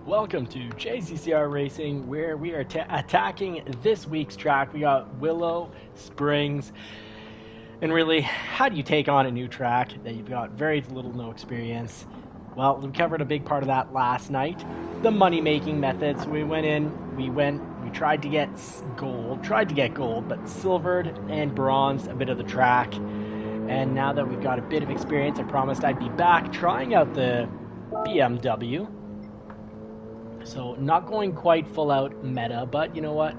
Welcome to JCCR Racing, where we are attacking this week's track. We got Willow Springs. And really, how do you take on a new track that you've got very little no experience? Well, we covered a big part of that last night. The money-making method. So we went in, we tried to get gold, but silvered and bronzed a bit of the track. And now that we've got a bit of experience, I promised I'd be back trying out the BMW. So not going quite full out meta, but you know what?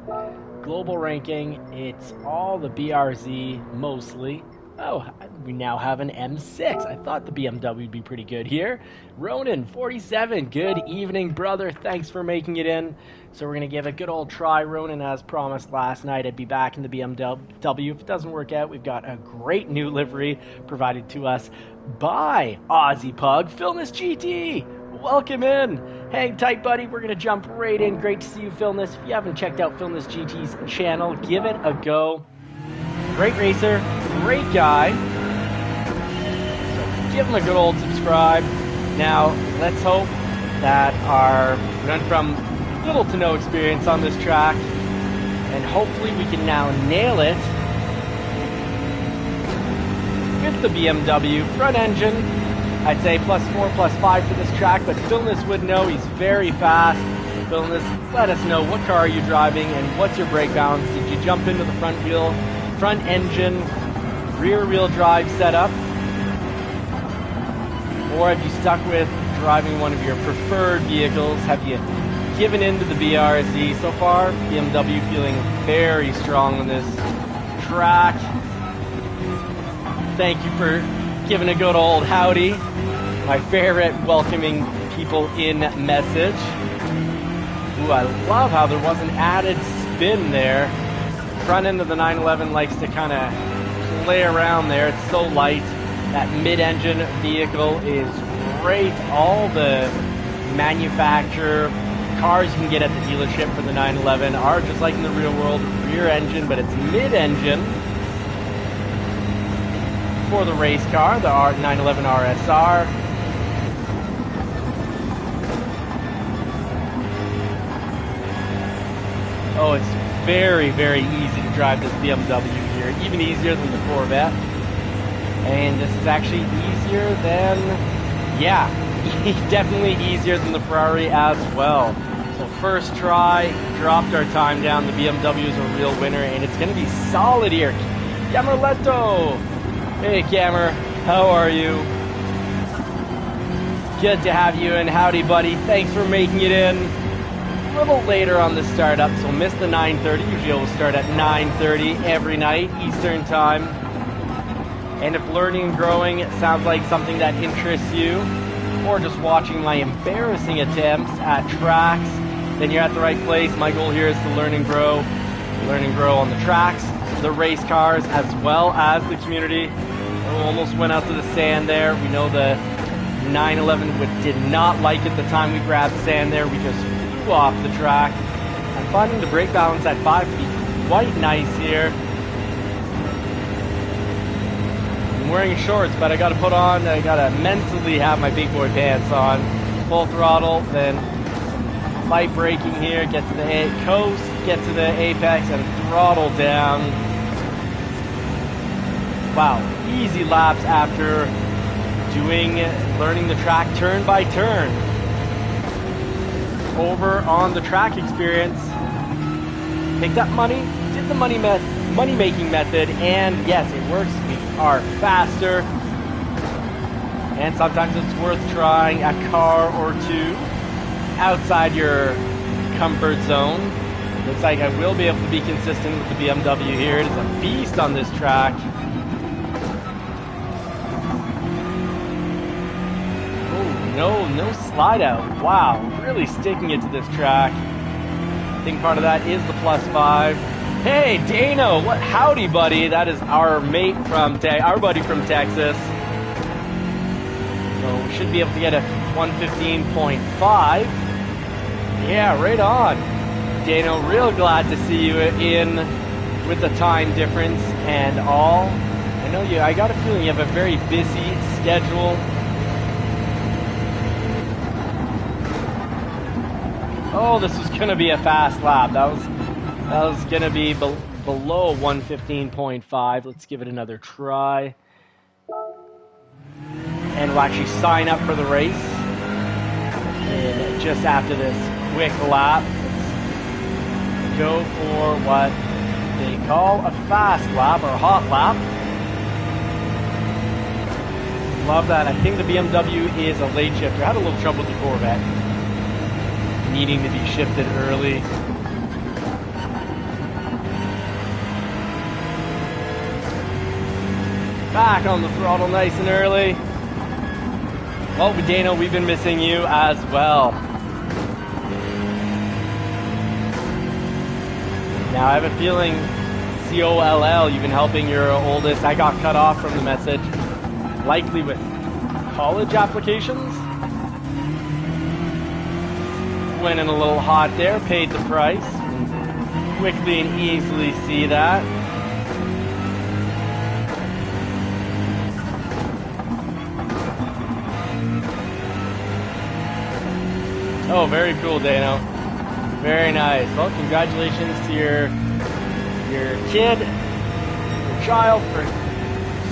Global ranking, it's all the BRZ mostly. Oh, we now have an M6. I thought the BMW would be pretty good here. Ronan, 47. Good evening, brother. Thanks for making it in. So we're going to give a good old try. Ronan, as promised last night, I'd be back in the BMW. If it doesn't work out, we've got a great new livery provided to us by Aussie Pug, Philness GT. Welcome in. Hang tight, buddy. We're going to jump right in. Great to see you, Philness. If you haven't checked out Philness GT's channel, give it a go. Great racer, great guy. So give him a good old subscribe. Now, let's hope that we went from little to no experience on this track, and hopefully we can now nail it with the BMW front engine. I'd say +4, +5 for this track, but Philness would know. He's very fast. Philness, let us know, what car are you driving and what's your brake balance? Did you jump into the front engine, rear wheel drive setup? Or have you stuck with driving one of your preferred vehicles? Have you given in to the BRZ? So far, BMW feeling very strong on this track. Thank you for giving a good old howdy. My favorite welcoming people in message. Ooh, I love how there was an added spin there. Front end of the 911 likes to kind of play around there. It's so light. That mid-engine vehicle is great. All the manufacturer cars you can get at the dealership for the 911 are just like in the real world, rear engine, but it's mid-engine. For the race car, the 911 RSR. Oh, it's very, very easy to drive this BMW here, even easier than the Corvette. And this is actually easier than, yeah, definitely easier than the Ferrari as well. So first try, dropped our time down. The BMW is a real winner, and it's going to be solid here. Camerletto! Hey, Camer, how are you? Good to have you in. Howdy, buddy. Thanks for making it in. A little later on the startup, so missed the 9:30. Usually we'll start at 9:30 every night, Eastern time. And if learning and growing sounds like something that interests you, or just watching my embarrassing attempts at tracks, then you're at the right place. My goal here is to learn and grow on the tracks, the race cars, as well as the community. Almost went out to the sand there. We know the 911 did not like it the time we grabbed sand there. We just flew off the track. I'm finding the brake balance at 5 to be quite nice here. I'm wearing shorts, but I gotta mentally have my big boy pants on. Full throttle, then light braking here, get to the coast, get to the apex, and throttle down. Wow, easy laps after learning the track turn by turn. Over on the track experience, picked up money, did the money-making method, and yes, it works. We are faster, and sometimes it's worth trying a car or two outside your comfort zone. Looks like I will be able to be consistent with the BMW here. It is a beast on this track. No slide out. Wow, really sticking it to this track. I think part of that is the +5. Hey, Dano, howdy, buddy. That is our buddy from Texas. So we should be able to get a 115.5. Yeah, right on. Dano, real glad to see you in with the time difference and all. I got a feeling you have a very busy schedule. Oh, this was gonna be a fast lap. That was gonna be below 115.5. Let's give it another try. And we'll actually sign up for the race. And just after this quick lap, let's go for what they call a fast lap or a hot lap. Love that. I think the BMW is a late shifter. I had a little trouble with the Corvette, needing to be shifted early. Back on the throttle nice and early. Well, Dano, we've been missing you as well. Now I have a feeling, COLL, you've been helping your oldest. I got cut off from the message. Likely with college applications. Went in a little hot there, paid the price. Quickly and easily see that. Oh, very cool, Dano. Very nice. Well, congratulations to your kid, your child, for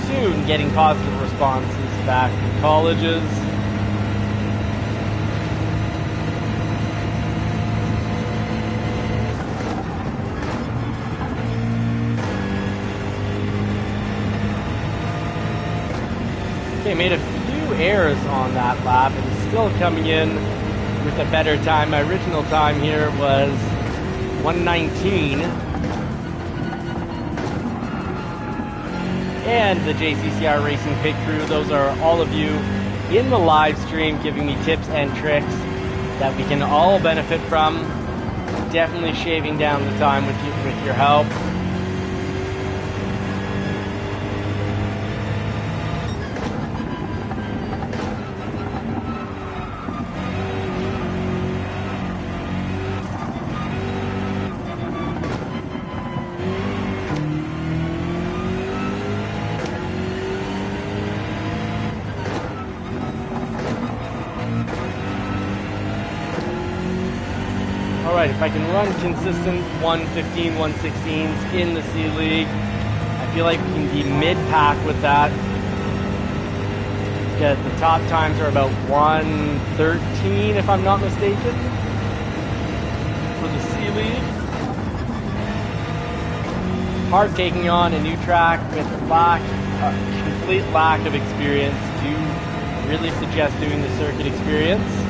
soon getting positive responses back from colleges. Okay, made a few errors on that lap and still coming in with a better time. My original time here was 1:19. And the JCCR Racing Pit Crew, those are all of you in the live stream giving me tips and tricks that we can all benefit from. Definitely shaving down the time with your help. Alright, if I can run consistent 115, 116s in the C League, I feel like we can be mid-pack with that. Because the top times are about 113, if I'm not mistaken, for the C League. Hard taking on a new track with complete lack of experience. Do really suggest doing the circuit experience.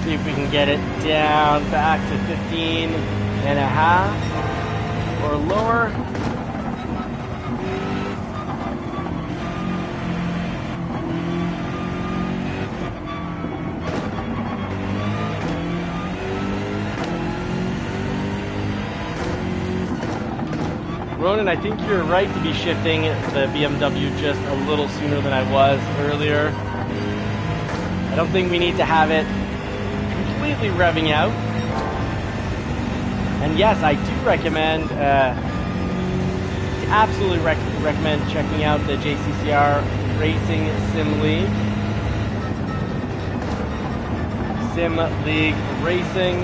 See if we can get it down back to 15 and a half or lower. Ronan, I think you're right to be shifting the BMW just a little sooner than I was earlier. I don't think we need to have it completely revving out. And yes, I do recommend, absolutely recommend checking out the JCCR Racing Sim League. Sim League Racing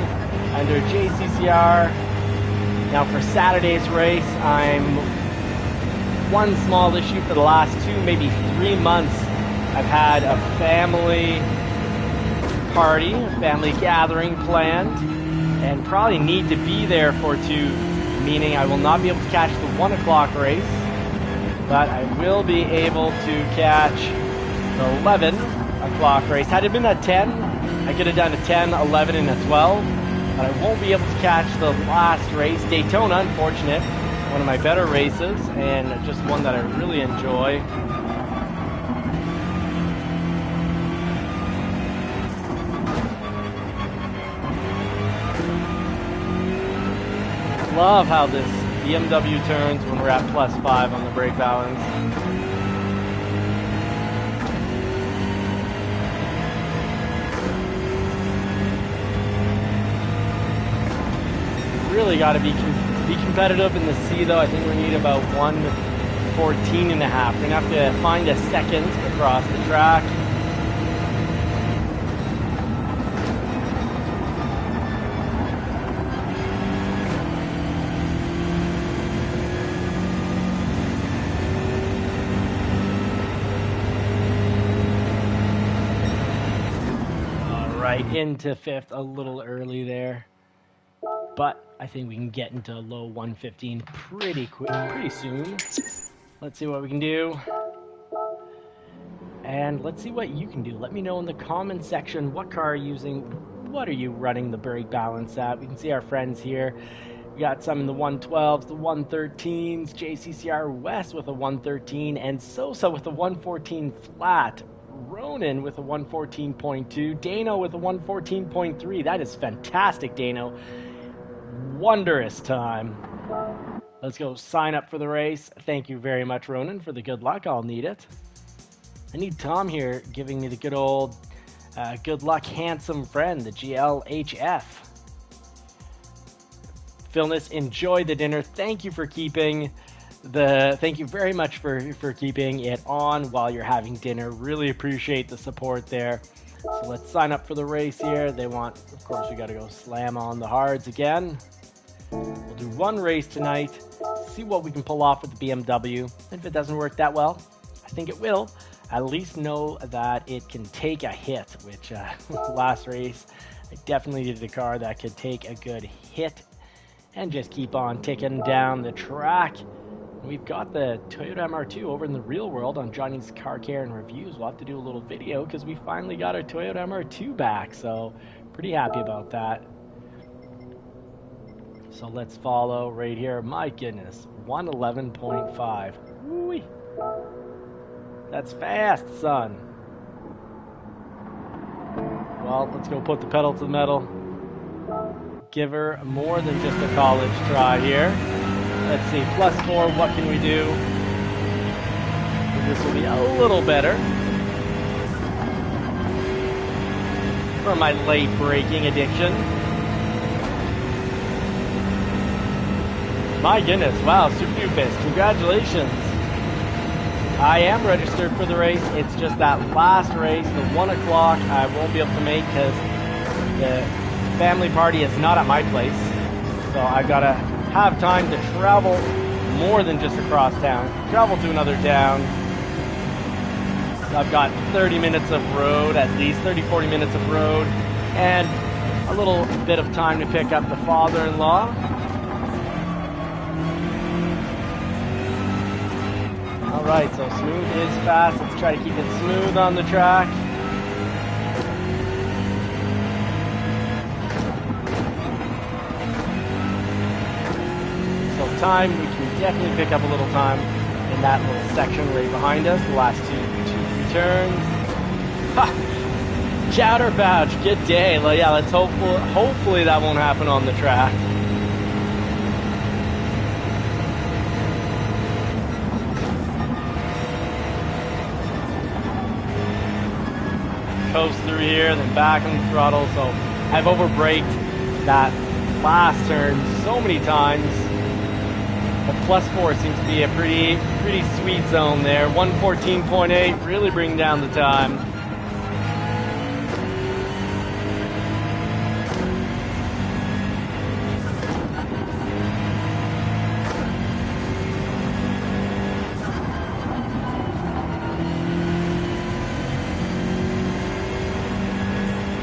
under JCCR. Now for Saturday's race, I'm one small issue for the last 2, maybe 3 months. I've had a family party, a family gathering planned, and probably need to be there for 2, meaning I will not be able to catch the 1 o'clock race, but I will be able to catch the 11 o'clock race. Had it been at 10, I could have done a 10, 11, and a 12. But I won't be able to catch the last race. Daytona, unfortunate. One of my better races, and just one that I really enjoy. Love how this BMW turns when we're at +5 on the brake balance. really got to be competitive in the C though. I think we need about 1:14.5. We're gonna have to find a second across the track. Into fifth a little early there, but I think we can get into low 1:15 pretty soon. Let's see what we can do, and let's see what you can do. Let me know in the comment section what car are you using, what are you running the brake balance at. We can see our friends here. We got some in the 112s, the 113s, JCCR West with a 113, and Sosa with a 114 flat. Ronan with a 114.2, Dano with a 114.3. That is fantastic, Dano. Wondrous time. Let's go sign up for the race. Thank you very much, Ronan, for the good luck. I'll need it. I need Tom here giving me the good old good luck handsome friend, the GLHF. Philness, enjoy the dinner. Thank you for keeping thank you very much for keeping it on while you're having dinner. Really appreciate the support there. So let's sign up for the race here. They want, of course, we got to go slam on the hards again. We'll do one race tonight, see what we can pull off with the BMW. If it doesn't work that well, I think it will. At least know that it can take a hit, which last race, I definitely needed a car that could take a good hit and just keep on ticking down the track. We've got the Toyota MR2 over in the real world on Johnny's Car Care and Reviews. We'll have to do a little video because we finally got our Toyota MR2 back, so pretty happy about that. So let's follow right here. My goodness, 111.5. Woo-wee. That's fast, son. Well, let's go put the pedal to the metal. Give her more than just a college try here. Let's see, +4, what can we do? This will be a little better. For my late braking addiction. My goodness, wow, super duper, congratulations. I am registered for the race. It's just that last race, the 1 o'clock, I won't be able to make because the family party is not at my place. So I've got to have time to travel more than just across town. Travel to another town. So I've got 30 minutes of road, at least 30-40 minutes of road, and a little bit of time to pick up the father-in-law. Alright, so smooth is fast. Let's try to keep it smooth on the track. Time, we can definitely pick up a little time in that little section right behind us, the last two turns. Ha! Chowder pouch, good day. Well, yeah, let's hopefully that won't happen on the track. Coast through here, then back on the throttle. So I've overbraked that last turn so many times. The +4 seems to be a pretty sweet zone there. 114.8, really bring down the time.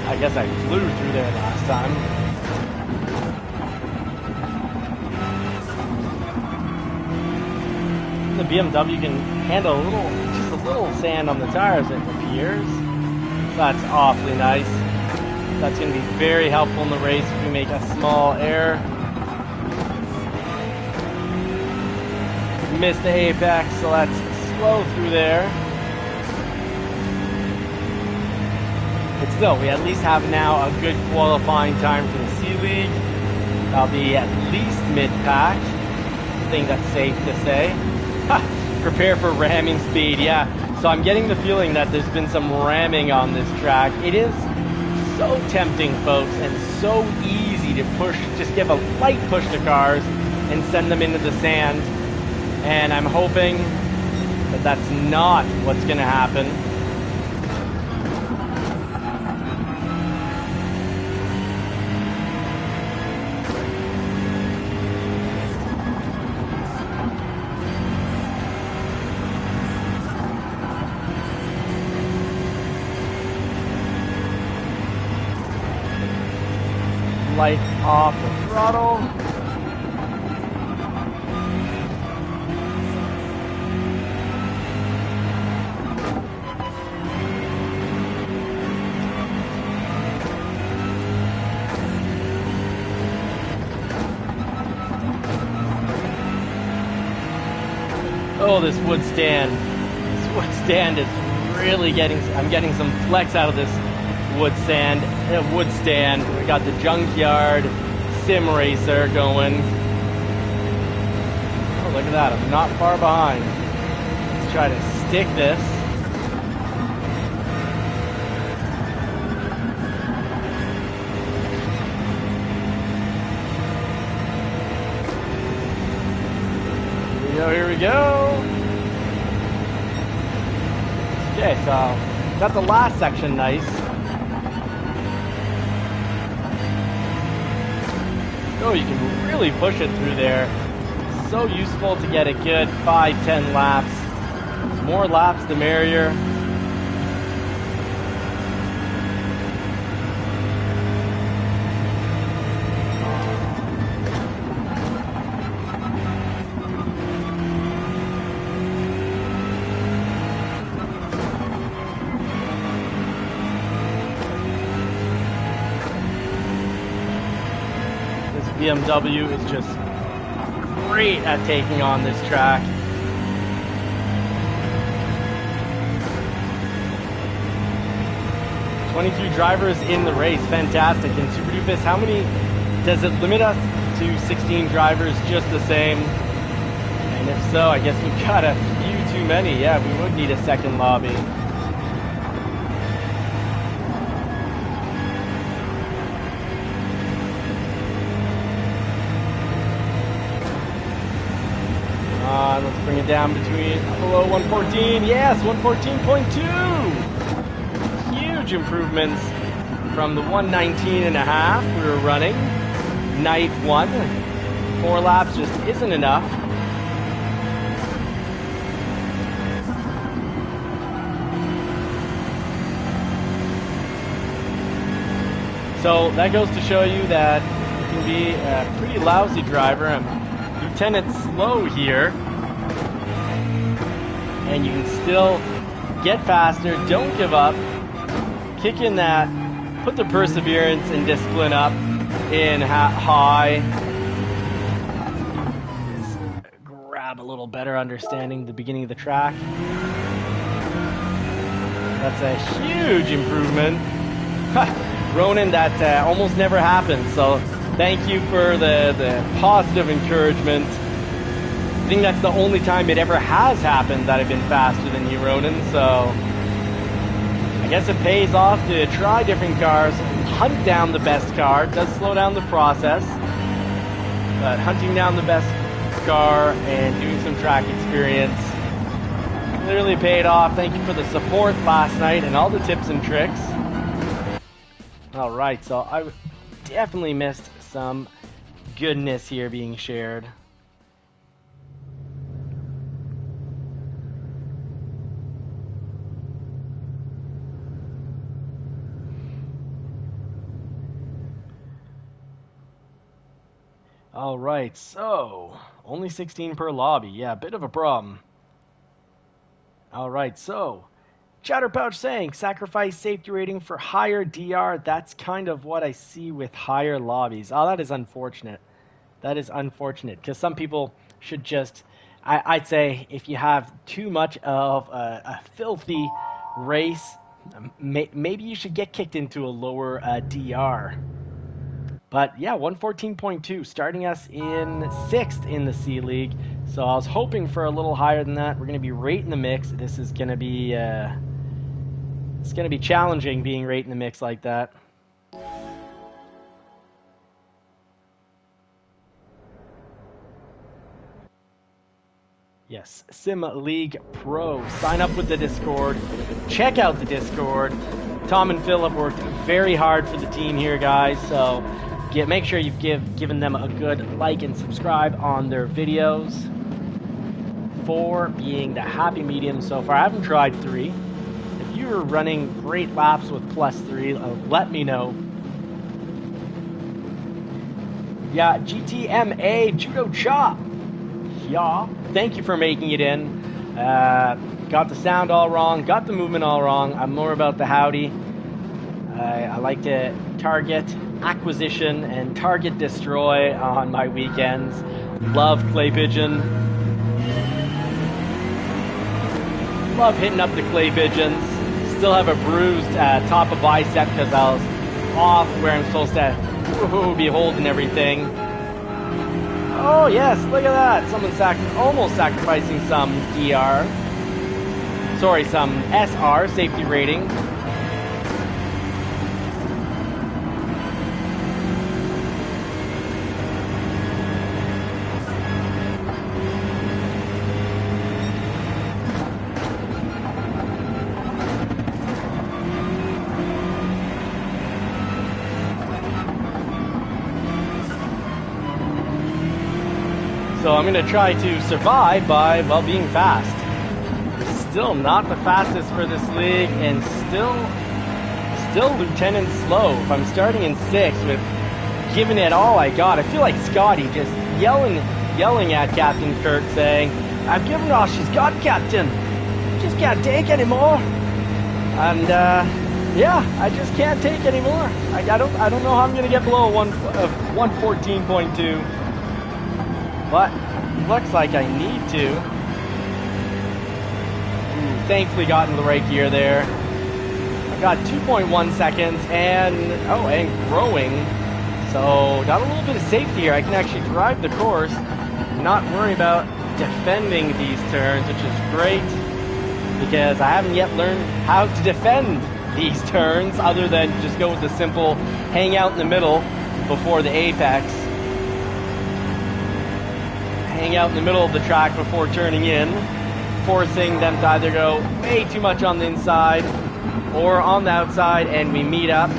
I guess I flew through there last time. The BMW can handle just a little sand on the tires, it appears. That's awfully nice. That's going to be very helpful in the race if we make a small error. Missed the apex, so let's slow through there. But still, we at least have now a good qualifying time for the C-League. I'll be at least mid-pack. I think that's safe to say. Prepare for ramming speed, yeah. So I'm getting the feeling that there's been some ramming on this track. It is so tempting, folks, and so easy tendency to push, just give a light push to cars and send them into the sand. And I'm hoping that that's not what's going to happen. Light off the throttle. Oh, this wood stand. This wood stand is really I'm getting some flex out of this wood stand. We got the junkyard sim racer going. Oh, look at that. I'm not far behind. Let's try to stick this. Here we go. Okay, so got the last section nice. Oh, you can really push it through there. So useful to get a good 5-10 laps. More laps, the merrier. BMW is just great at taking on this track. "22 drivers in the race, fantastic." And Super Doofus, how many does it limit us to? 16 drivers, just the same? And if so, I guess we've got a few too many. Yeah, we would need a second lobby. Let's bring it down below 114. Yes, 114.2. Huge improvements from the 119.5 we were running night one. 4 laps just isn't enough. So that goes to show you that you can be a pretty lousy driver. I'm Lieutenant Slow here. And you can still get faster, don't give up, kick in that, put the perseverance and discipline up in high. Let's grab a little better understanding the beginning of the track. That's a huge improvement. Ronan, that almost never happens, so thank you for the positive encouragement. I think that's the only time it ever has happened that I've been faster than you, Ronan, so I guess it pays off to try different cars, hunt down the best car. It does slow down the process, but hunting down the best car and doing some track experience clearly paid off. Thank you for the support last night and all the tips and tricks. Alright, so I definitely missed some goodness here being shared. Alright, so only 16 per lobby. Yeah, a bit of a problem. Alright, so Chatterpouch saying sacrifice safety rating for higher DR. That's kind of what I see with higher lobbies. Oh, that is unfortunate. That is unfortunate because some people should just, I'd say if you have too much of a filthy race, maybe you should get kicked into a lower DR. But yeah, 114.2, starting us in 6th in the C League. So I was hoping for a little higher than that. We're going to be right in the mix. This is going to be it's going to be challenging being right in the mix like that. Yes, Sim League Pro. Sign up with the Discord. Check out the Discord. Tom and Phil have worked very hard for the team here, guys. So make sure you've given them a good like and subscribe on their videos. 4 being the happy medium so far. I haven't tried 3. If you're running great laps with +3, let me know. Yeah, GTMA Judo Chop. Yeah, thank you for making it in. Got the sound all wrong, got the movement all wrong. I'm more about the howdy. I like to target acquisition and target destroy on my weekends. Love clay pigeon. Love hitting up the clay pigeons. Still have a bruised top of bicep because I was off where I'm supposed to be holding everything. Oh yes, look at that. Someone almost sacrificing some DR. Sorry, some SR, safety rating. So I'm going to try to survive by, well, being fast. Still not the fastest for this league, and still Lieutenant Slow. If I'm starting in 6th with giving it all I got, I feel like Scotty just yelling at Captain Kirk saying, "I've given all she's got, Captain. Just can't take anymore." And yeah, I just can't take anymore. I don't know how I'm going to get below 114.2. But looks like I need to. Ooh, thankfully got in the right gear there. I got 2.1 seconds and growing. So got a little bit of safety here. I can actually drive the course, not worry about defending these turns, which is great because I haven't yet learned how to defend these turns other than just go with the simple hang out in the middle before the apex. Hang out in the middle of the track before turning in, forcing them to either go way too much on the inside or on the outside and we meet up.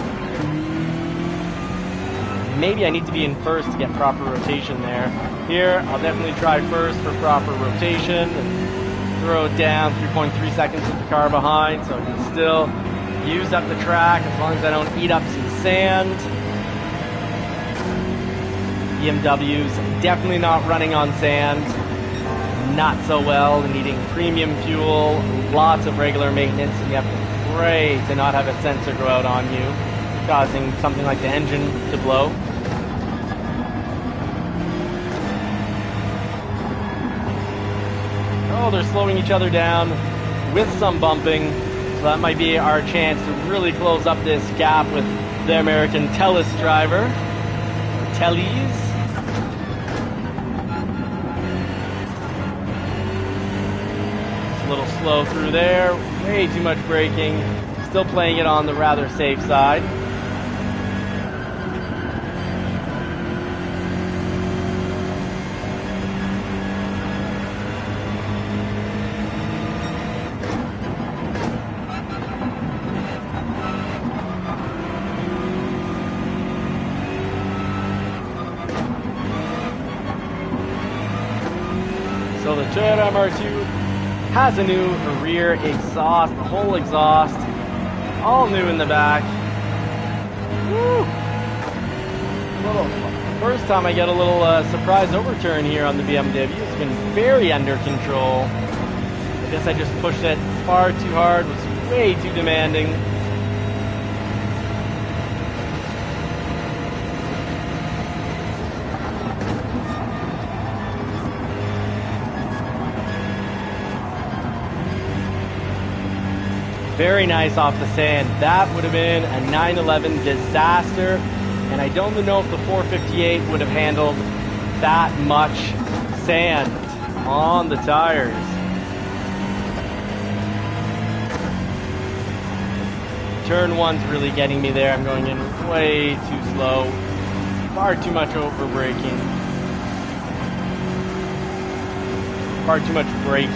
Maybe I need to be in first to get proper rotation there. Here, I'll definitely try first for proper rotation and throw it down 3.3 seconds with the car behind so I can still use up the track as long as I don't eat up some sand. BMW's definitely not running on sand, not so well, needing premium fuel, lots of regular maintenance, and you have to pray to not have a sensor go out on you, causing something like the engine to blow. Oh, they're slowing each other down with some bumping, so that might be our chance to really close up this gap with the American Telus driver. Teles. A little slow through there, way too much braking, still playing it on the rather safe side. So the Toyota MR2 has a new rear exhaust, the whole exhaust, all new in the back. Woo! First time I get a little surprise overturn here on the BMW. It's been very under control. I guess I just pushed it far too hard, was way too demanding. Very nice off the sand. That would have been a 911 disaster, and I don't know if the 458 would have handled that much sand on the tires. Turn 1's really getting me there. I'm going in way too slow. Far too much over braking. far too much braking.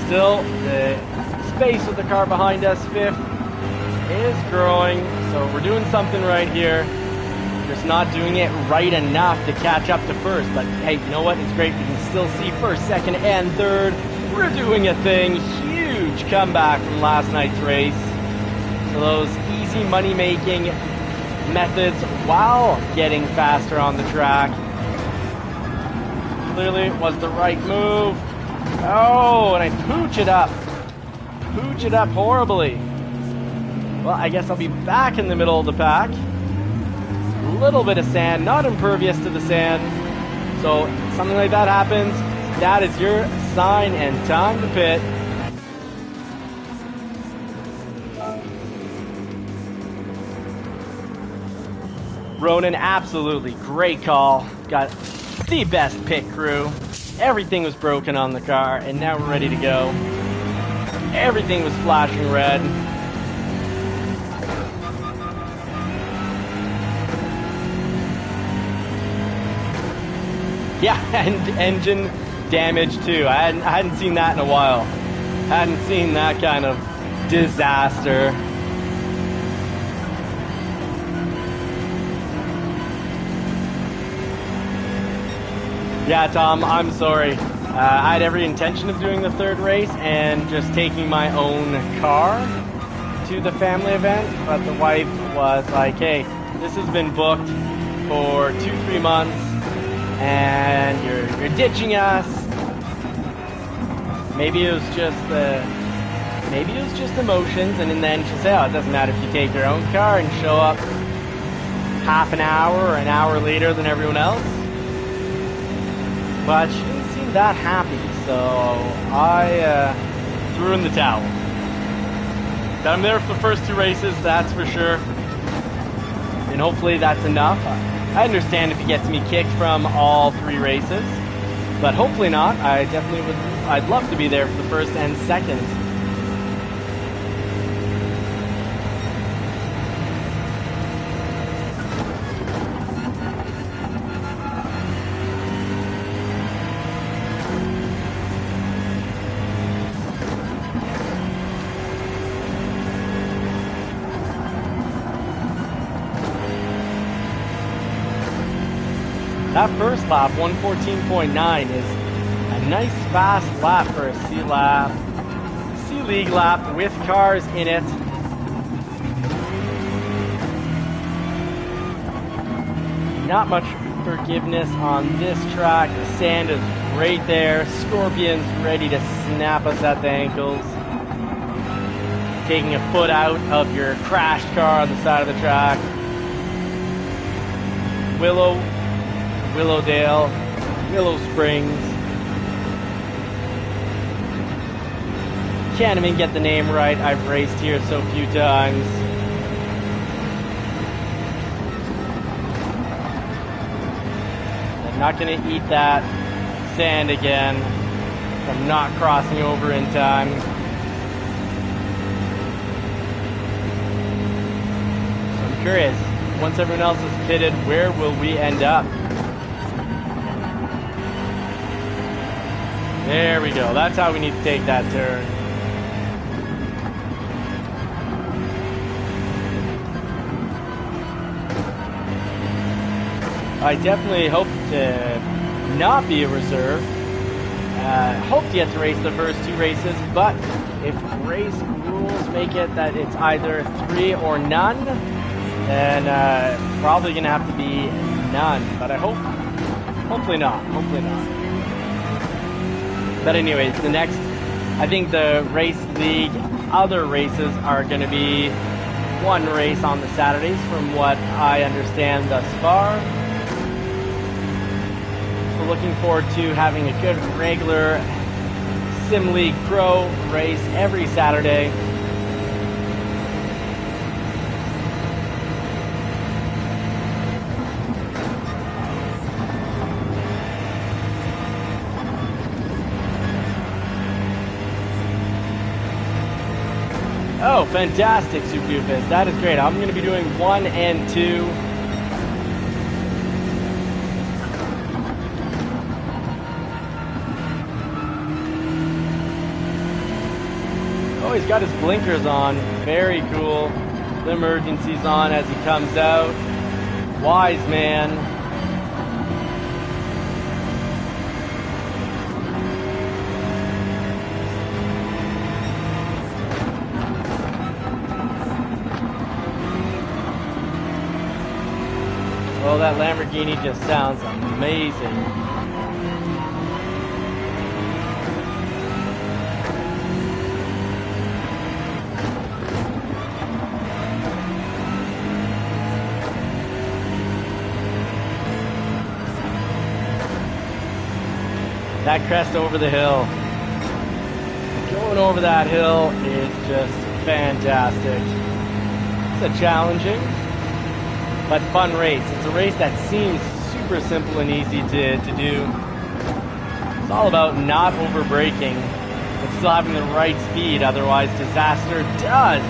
Still, the space with the car behind us, fifth, is growing, so we're doing something right here. Just not doing it right enough to catch up to first, but hey, you know what? It's great. We can still see first, second, and third. We're doing a thing. Huge comeback from last night's race. So those easy money-making methods while getting faster on the track. Clearly it was the right move. Oh, and I pooch it up. Pooch it up horribly. Well, I guess I'll be back in the middle of the pack. A little bit of sand, not impervious to the sand. So something like that happens, that is your sign and time to pit. Ronan, absolutely great call. Got the best pit crew. Everything was broken on the car, and now we're ready to go. Everything was flashing red. Yeah, and engine damage too. I hadn't seen that in a while. Hadn't seen that kind of disaster. Yeah, Tom, I'm sorry. I had every intention of doing the third race and just taking my own car to the family event, but the wife was like, hey, this has been booked for 2-3 months and you're ditching us. Maybe it was just emotions, and then she'll say, oh, it doesn't matter if you take your own car and show up half an hour or an hour later than everyone else. But she didn't seem that happy, so I threw in the towel. But I'm there for the first 2 races, that's for sure. And hopefully that's enough. I understand if he gets me kicked from all 3 races, but hopefully not. I definitely would. I'd love to be there for the first and second. That first lap, 114.9, is a nice fast lap for a C lap. C League lap with cars in it. Not much forgiveness on this track. The sand is right there. Scorpions ready to snap us at the ankles. Taking a foot out of your crashed car on the side of the track. Willowdale, Willow Springs. Can't even get the name right. I've raced here so few times. I'm not going to eat that sand again. I'm not crossing over in time. So I'm curious, once everyone else is pitted, where will we end up? There we go. That's how we need to take that turn. I definitely hope to not be a reserve. Hope to get to race the first 2 races, but if race rules make it that it's either 3 or none, then probably going to have to be none. But I hope, hopefully not. Hopefully not. But anyways, I think the race league other races are going to be 1 race on the Saturdays from what I understand thus far. So looking forward to having a good regular Sim League Pro race every Saturday. Oh, fantastic, Supufist. That is great. I'm going to be doing 1 and 2. Oh, he's got his blinkers on. Very cool. The emergency's on as he comes out. Wise man. Oh, that Lamborghini just sounds amazing. That crest over the hill. Going over that hill is just fantastic. It's a challenging but fun race. It's a race that seems super simple and easy to do. It's all about not over braking, but still having the right speed, otherwise disaster does.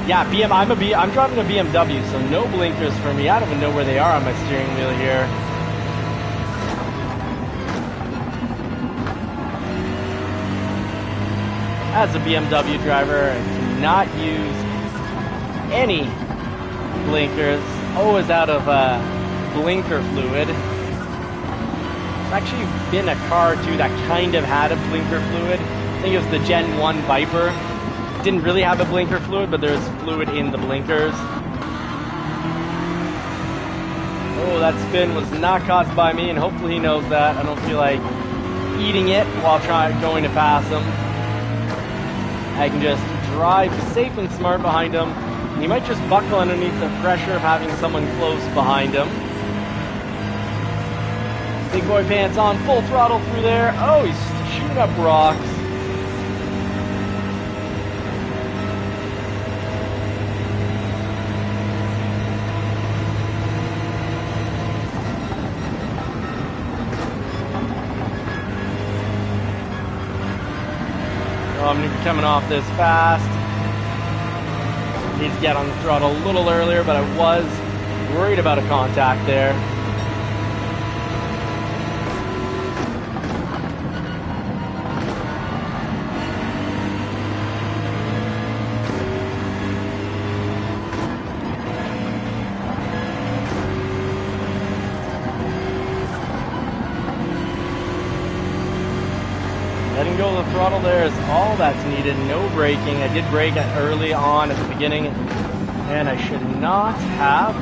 Yeah, I'm driving a BMW, so no blinkers for me. I don't even know where they are on my steering wheel here. As a BMW driver, I cannot use any blinkers. Always out of blinker fluid. There's actually been a car too that kind of had a blinker fluid. I think it was the Gen 1 Viper. It didn't really have a blinker fluid, but there's fluid in the blinkers. Oh, that spin was not caused by me, and hopefully he knows that. I don't feel like eating it while going to pass him. I can just drive safe and smart behind him. And he might just buckle underneath the pressure of having someone close behind him. Big boy pants on, full throttle through there. Oh, he's shooting up rocks. Oh, I'm going to be coming off this fast. Need to get on the throttle a little earlier, but I was worried about a contact there. Letting go of the throttle there is all that's needed. No braking. I did brake early on at the beginning, and I should not have.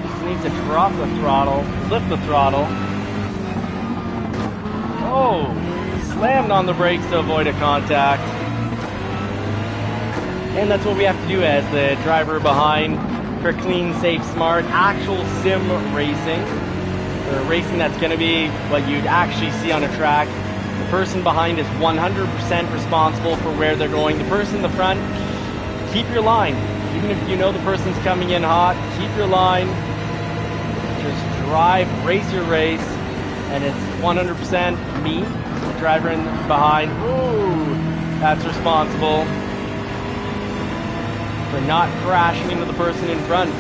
Just need to drop the throttle, lift the throttle. Oh, slammed on the brakes to avoid a contact. And that's what we have to do as the driver behind for clean, safe, smart, actual sim racing. Or racing that's going to be what you'd actually see on a track. The person behind is 100% responsible for where they're going. The person in the front, keep your line. Even if you know the person's coming in hot, keep your line. Just drive, race your race. And it's 100% me, the driver in behind. Ooh, that's responsible for not crashing into the person in front.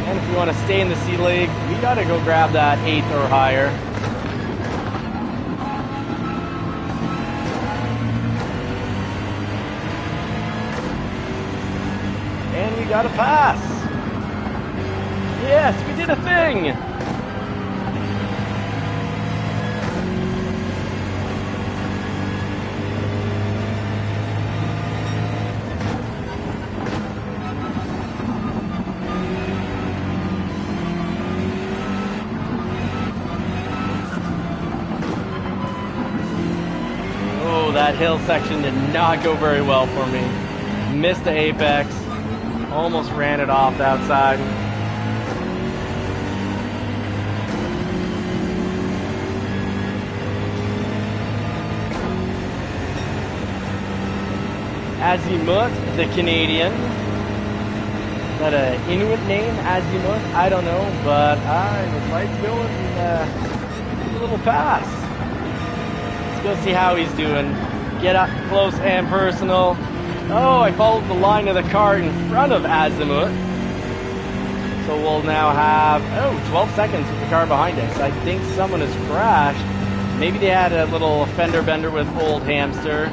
And if we want to stay in the C League, we got to go grab that 8th or higher. And we got to pass. Yes, we did a thing. That hill section did not go very well for me. Missed the apex. Almost ran it off the outside. Azimuth, the Canadian. Is that an Inuit name, Azimuth? I don't know, but I would like to go and do a little pass. Let's go see how he's doing. get up close and personal. Oh, I followed the line of the car in front of Azimuth. So we'll now have, 12 seconds with the car behind us. I think someone has crashed. Maybe they had a little fender bender with Old Hamster.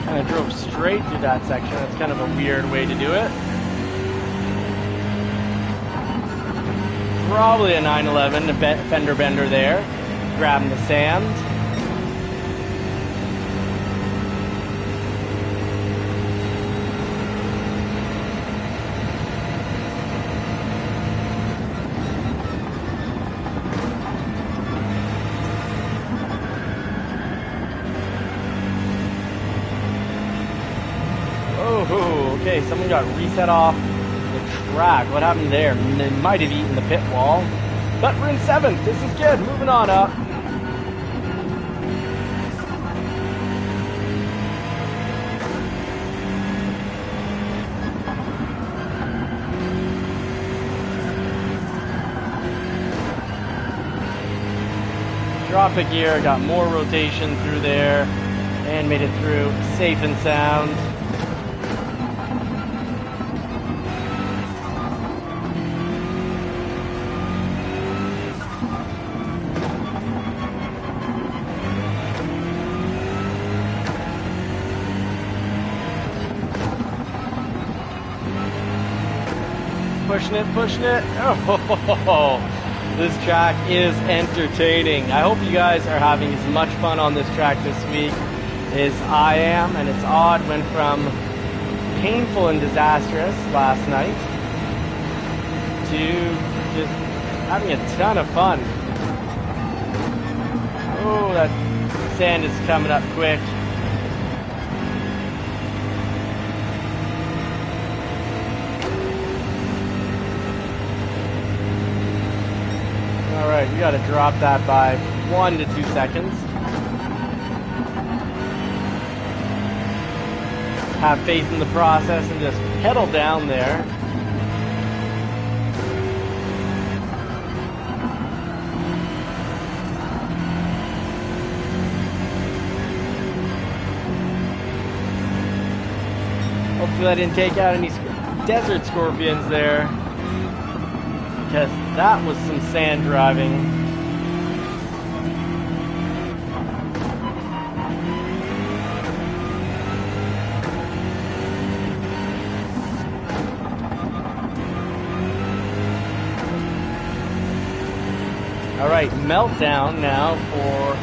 I drove straight through that section. That's kind of a weird way to do it. Probably a 911, a fender bender there. Grabbing the sand. Oh, okay, someone got reset off the track. What happened there? They might have eaten the pit wall. But we're in 7th. This is good. Moving on up. Drop a gear, got more rotation through there, and made it through safe and sound. Pushing it. Oh, this track is entertaining. I hope you guys are having as much fun on this track this week as I am, and it's odd, went from painful and disastrous last night to just having a ton of fun. Oh, that sand is coming up quick. Alright, we gotta drop that by 1 to 2 seconds. Have faith in the process and just pedal down there. Hopefully I didn't take out any desert scorpions there, because that was some sand driving. All right, meltdown now for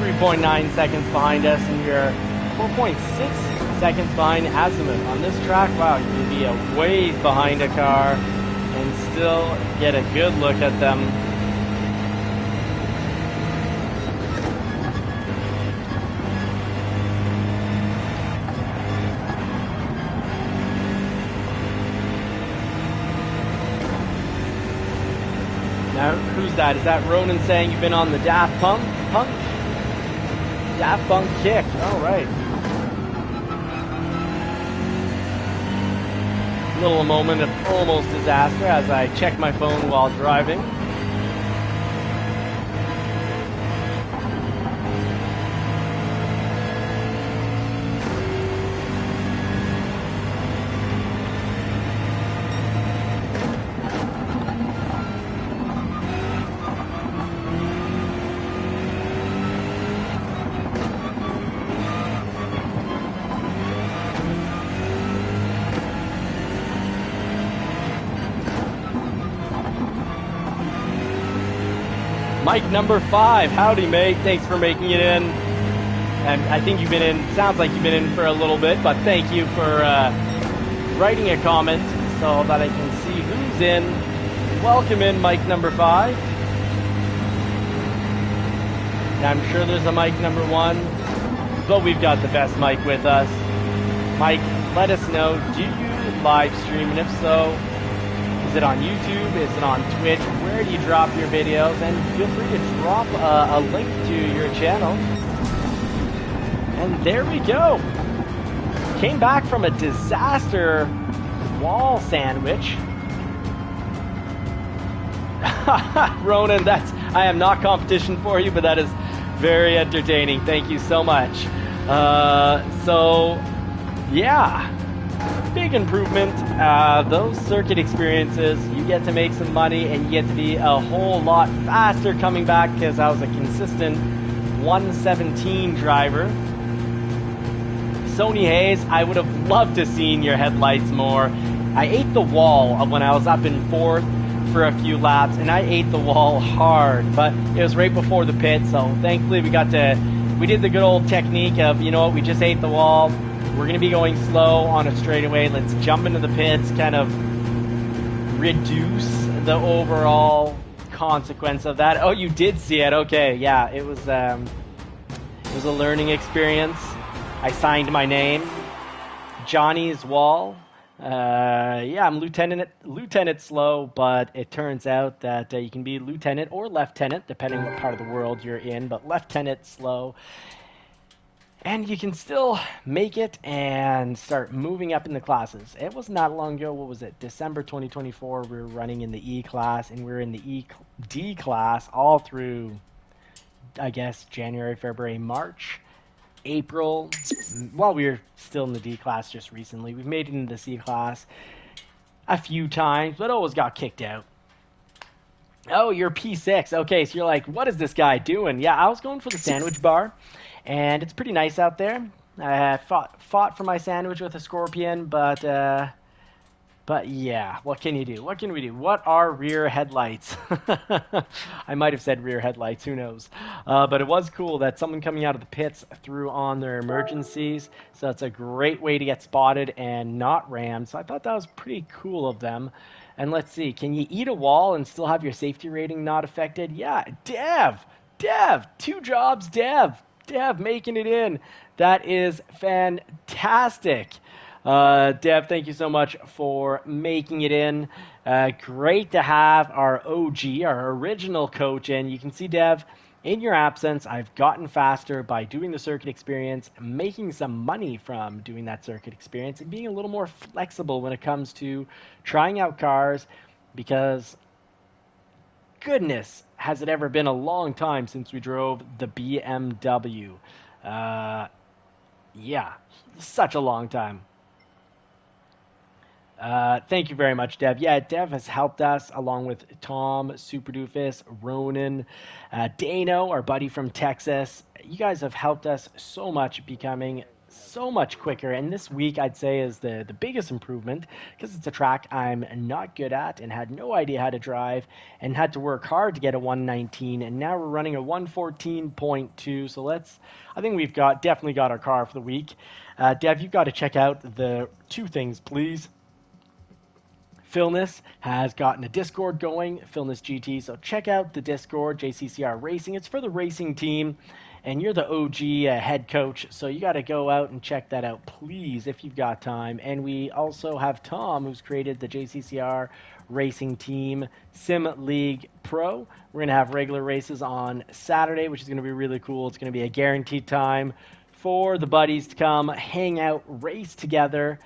3.9 seconds behind us, and you're 4.6 seconds behind Azimuth. On this track, wow, you can be a ways behind a car and still get a good look at them. Now, who's that? Is that Ronan saying you've been on the Daft Punk? Daft Punk kick. All right. Little moment of almost disaster as I check my phone while driving. Mike number 5, howdy mate, thanks for making it in. And I think you've been in, sounds like you've been in for a little bit, but thank you for writing a comment so that I can see who's in. Welcome in, Mike number 5. And I'm sure there's a mic number 1, but we've got the best mic with us. Mike, let us know, do you live stream? And if so, is it on YouTube? Is it on Twitch? Where do you drop your videos? And feel free to drop a link to your channel. And there we go. Came back from a disaster wall sandwich. Ronan, I am not competition for you, but that is very entertaining. Thank you so much. So, yeah. Big improvement. Those circuit experiences, you get to make some money and you get to be a whole lot faster coming back because I was a consistent 117 driver. Sony Hayes, I would have loved to seen your headlights more. I ate the wall when I was up in 4th for a few laps, and I ate the wall hard, but it was right before the pit, so thankfully we did the good old technique of, you know what, we just ate the wall. We're going to be going slow on a straightaway. Let's jump into the pits, kind of reduce the overall consequence of that. Oh, you did see it. Okay, yeah, it was a learning experience. I signed my name, Johnny's Wall. Yeah, I'm Lieutenant Slow, but it turns out that you can be Lieutenant or Lieutenant, depending what part of the world you're in, but Lieutenant Slow. And you can still make it and start moving up in the classes. It was not long ago, what was it, December 2024, we were running in the E class, and we were in the D class all through, I guess, January, February, March. April, well, we were still in the D class just recently. We've made it into the C class a few times, but always got kicked out. Oh, you're P6. Okay, so you're like, what is this guy doing? Yeah, I was going for the sandwich bar, and it's pretty nice out there. I fought for my sandwich with a scorpion, but yeah, what can you do? What can we do? What are rear headlights? I might have said rear headlights, who knows? But it was cool that someone coming out of the pits threw on their emergencies, so it's a great way to get spotted and not rammed. So I thought that was pretty cool of them. And let's see, can you eat a wall and still have your safety rating not affected? Yeah, Dev, 2 jobs, Dev making it in. That is fantastic. Dev, thank you so much for making it in. Great to have our OG, our original coach in. You can see, Dev, in your absence, I've gotten faster by doing the circuit experience, making some money from doing that circuit experience, and being a little more flexible when it comes to trying out cars, because goodness, has it ever been a long time since we drove the BMW. Yeah, such a long time. Thank you very much, Dev. Yeah, Dev has helped us along with Tom, Super Doofus, Ronan, Dano, our buddy from Texas. You guys have helped us so much, becoming so much quicker. And this week, I'd say, is the biggest improvement because it's a track I'm not good at and had no idea how to drive and had to work hard to get a 119. And now we're running a 114.2. So I think we've definitely got our car for the week. Dev, you've got to check out the 2 things, please. Philness has gotten a Discord going, Philness GT, so check out the Discord, JCCR Racing. It's for the racing team, and you're the OG head coach, so you got to go out and check that out, please, if you've got time. And we also have Tom, who's created the JCCR Racing Team Sim League Pro. We're going to have regular races on Saturday, which is going to be really cool. It's going to be a guaranteed time for the buddies to come, hang out, race together.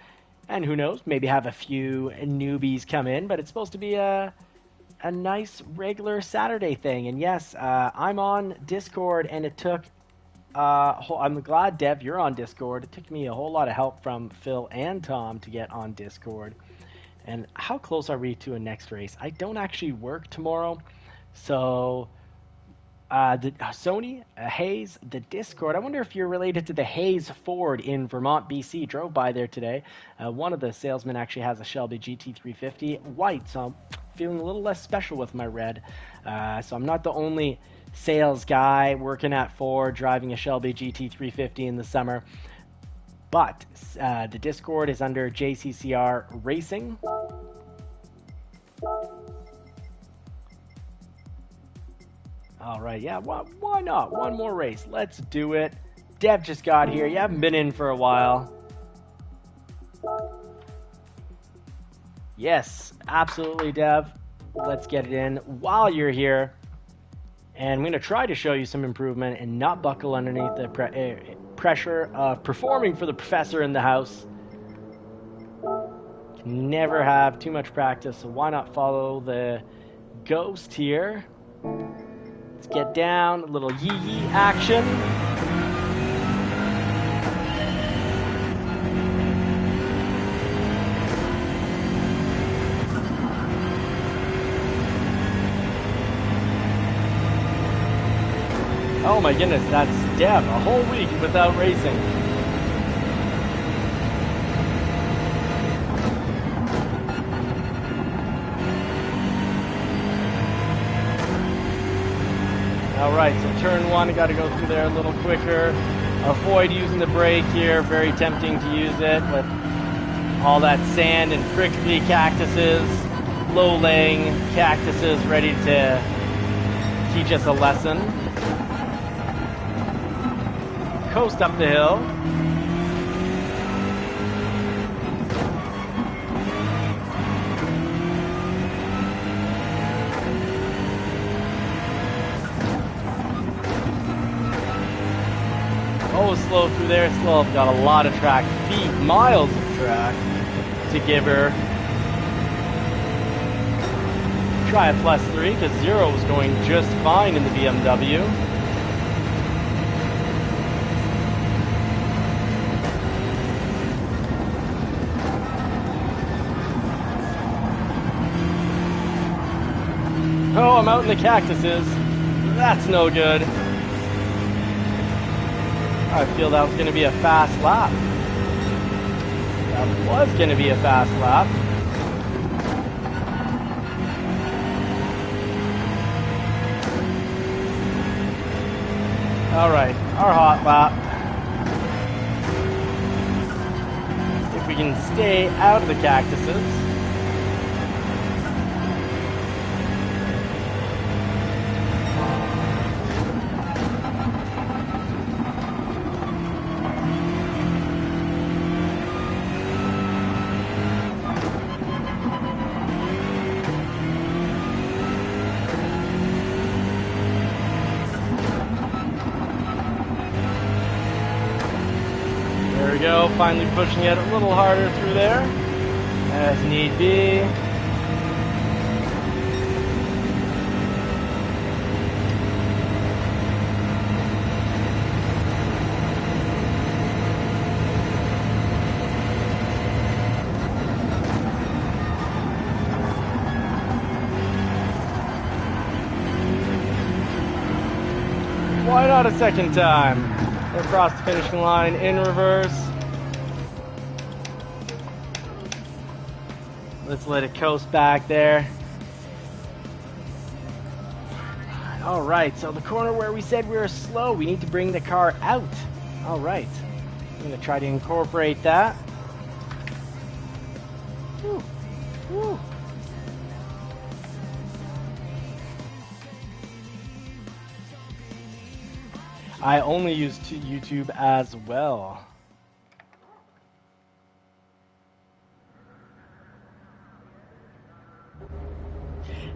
And who knows, maybe have a few newbies come in, but it's supposed to be a nice regular Saturday thing. And yes, I'm on Discord, and it took, I'm glad, Dev, you're on Discord. It took me a whole lot of help from Phil and Tom to get on Discord. And how close are we to a next race? I don't actually work tomorrow, so the Sony, Hayes, the Discord. I wonder if you're related to the Hayes Ford in Vermont, BC. Drove by there today. One of the salesmen actually has a Shelby GT350 white, so I'm feeling a little less special with my red. So I'm not the only sales guy working at Ford driving a Shelby GT350 in the summer. But the Discord is under JCCR Racing. All right, yeah, why not? One more race. Let's do it. Dev just got here. You haven't been in for a while. Yes, absolutely, Dev. Let's get it in while you're here. And I'm going to try to show you some improvement and not buckle underneath the pressure of performing for the professor in the house. Can never have too much practice, so why not follow the ghost here? Let's get down, a little yee-yee action. Oh my goodness, that's Dev, a whole week without racing. Alright, so turn one, I gotta go through there a little quicker. Avoid using the brake here, very tempting to use it with all that sand and prickly cactuses, low-laying cactuses ready to teach us a lesson. Coast up the hill. Oh, slow through there. Still got a lot of track. Feet, miles of track to give her. Try a +3 because 0 was going just fine in the BMW. Oh, I'm out in the cactuses. That's no good. I feel that was going to be a fast lap. That was going to be a fast lap. Alright, our hot lap. If we can stay out of the cactuses. There we go, finally pushing it a little harder through there, as need be. Why not a second time? Across the finishing line in reverse. Let's let it coast back there. All right, so the corner where we said we were slow, we need to bring the car out. All right, I'm gonna try to incorporate that. Woo. Woo. I only use YouTube as well.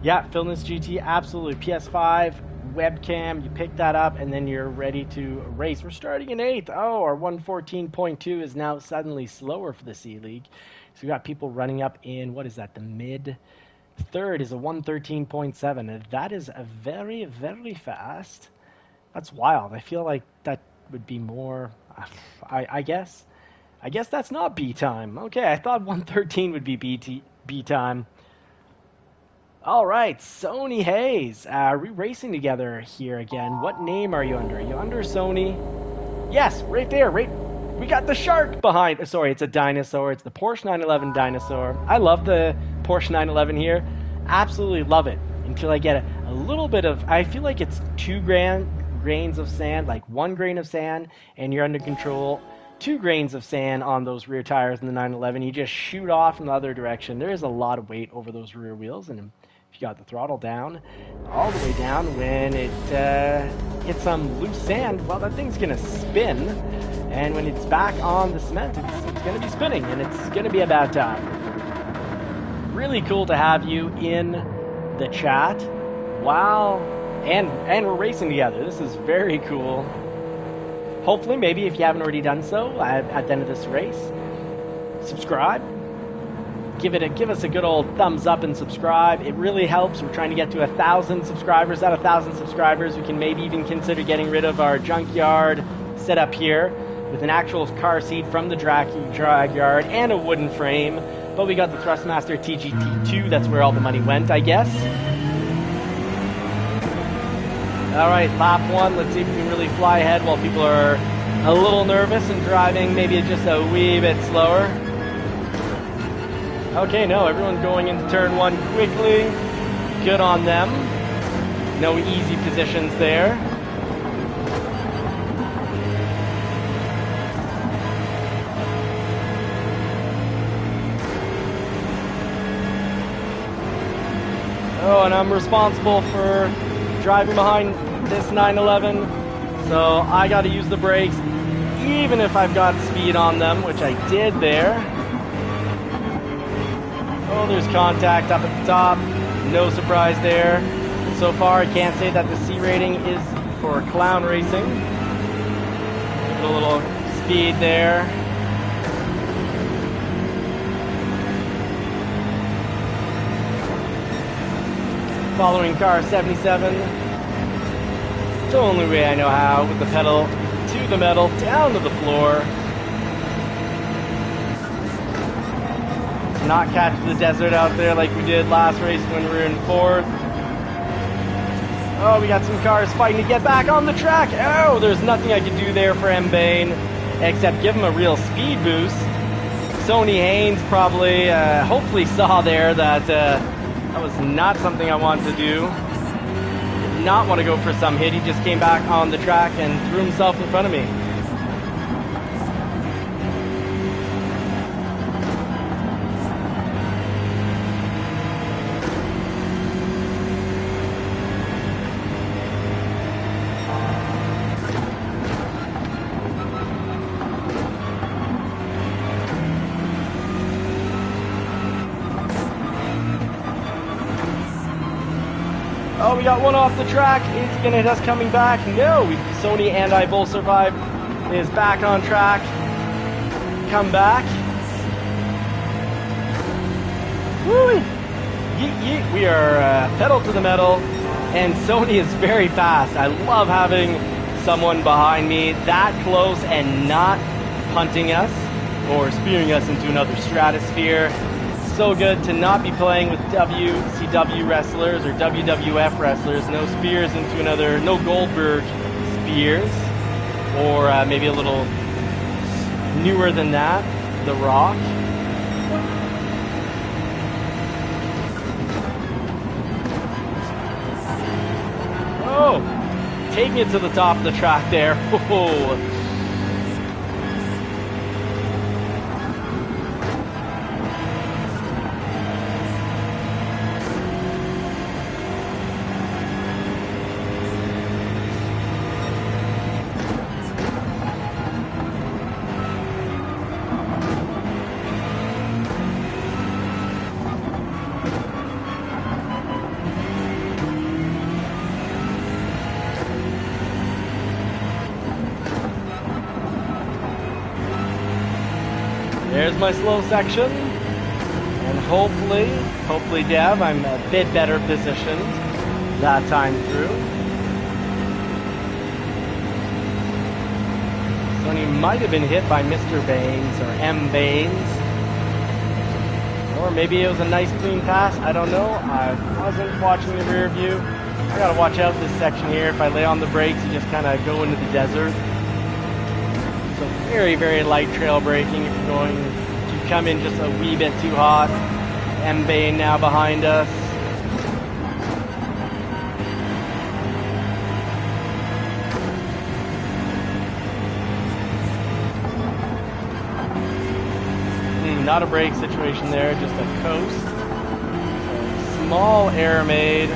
Yeah, Filmness GT, absolutely. PS5, webcam, you pick that up, and then you're ready to race. We're starting in 8th. Oh, our 114.2 is now suddenly slower for the C League. So we got people running up in, what is that, the mid? Third is a 113.7. That is a very, very fast. That's wild. I feel like that would be more, I guess. I guess that's not B time. Okay, I thought 113 would be B time. All right, Sony Hayes. Are we racing together here again? What name are you under? Are you under Sony? Yes, right there. Right. We got the shark behind. Sorry, it's a dinosaur. It's the Porsche 911 dinosaur. I love the Porsche 911 here. Absolutely love it. Until I get a little bit of, I feel like it's 2 grains of sand, like 1 grain of sand, and you're under control. 2 grains of sand on those rear tires in the 911. You just shoot off in the other direction. There is a lot of weight over those rear wheels, and you got the throttle down, all the way down, when it hits some loose sand, well, that thing's gonna spin, and when it's back on the cement, it's gonna be spinning, and it's gonna be a bad time. Really cool to have you in the chat. Wow, and we're racing together. This is very cool. Hopefully, maybe if you haven't already done so at the end of this race, subscribe. Give us a good old thumbs up and subscribe. It really helps. We're trying to get to 1,000 subscribers. At 1,000 subscribers, we can maybe even consider getting rid of our junkyard setup here with an actual car seat from the drag yard and a wooden frame. But we got the Thrustmaster TGT2. That's where all the money went, I guess. All right, lap 1. Let's see if we can really fly ahead while people are a little nervous and driving maybe just a wee bit slower. Okay, no, everyone going into turn 1 quickly. Good on them. No easy positions there. Oh, and I'm responsible for driving behind this 911, so I got to use the brakes even if I've got speed on them, which I did there. Oh, there's contact up at the top. No surprise there. So far, I can't say that the C rating is for clown racing. Give it a little speed there. Following car 77. It's the only way I know how, with the pedal to the metal, down to the floor. Not catch the desert out there like we did last race when we were in 4th. Oh, we got some cars fighting to get back on the track. Oh, there's nothing I can do there for M. Bain except give him a real speed boost. Sony Haynes probably, hopefully saw there that that was not something I wanted to do. Did not want to go for some hit. He just came back on the track and threw himself in front of me. Oh, we got one off the track. Is he gonna hit us coming back? No, Sony and I both survived. Is back on track. Come back. Woo! Yeet yeet. We are pedal to the metal, and Sony is very fast. I love having someone behind me that close and not punting us or spearing us into another stratosphere. So good to not be playing with WCW wrestlers or WWF wrestlers. No spears into another, no Goldberg spears. Or maybe a little newer than that, The Rock. Oh, taking it to the top of the track there. Oh. There's my slow section, and hopefully Dev, I'm a bit better positioned that time through. Sony might have been hit by Mr. Baines or M. Baines, or maybe it was a nice clean pass, I don't know. I wasn't watching the rear view. I gotta watch out this section here. If I lay on the brakes, you just kind of go into the desert. So very, very light trail braking if you're going to come in just a wee bit too hot. M. Bain now behind us. Not a brake situation there, just a coast. So small error made.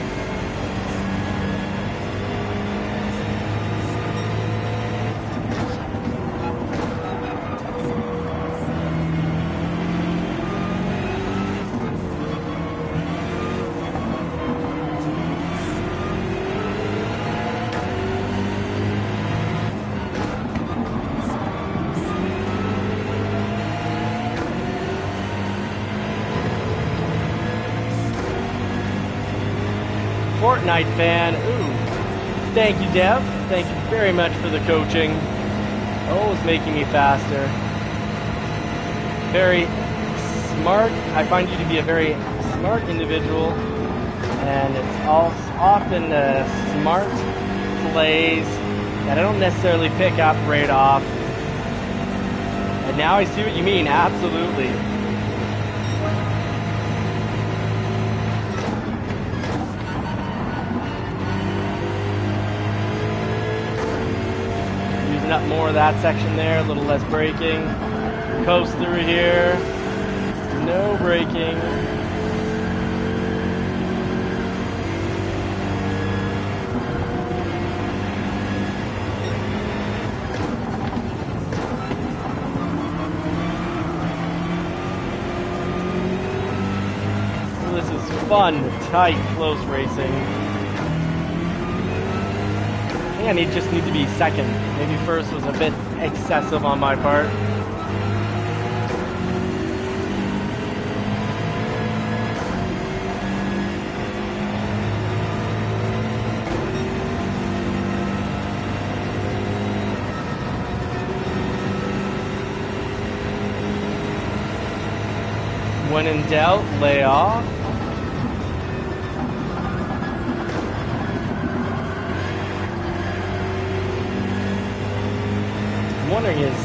Fortnite fan. Ooh. Thank you, Dev. Thank you very much for the coaching. Always making me faster. Very smart. I find you to be a very smart individual. And it's all often smart plays that I don't necessarily pick up right off. And now I see what you mean. Absolutely. Up more of that section there, a little less braking. Coast through here, no braking. This is fun, tight, close racing. I just need to be second. Maybe first was a bit excessive on my part. When in doubt, lay off. Wondering is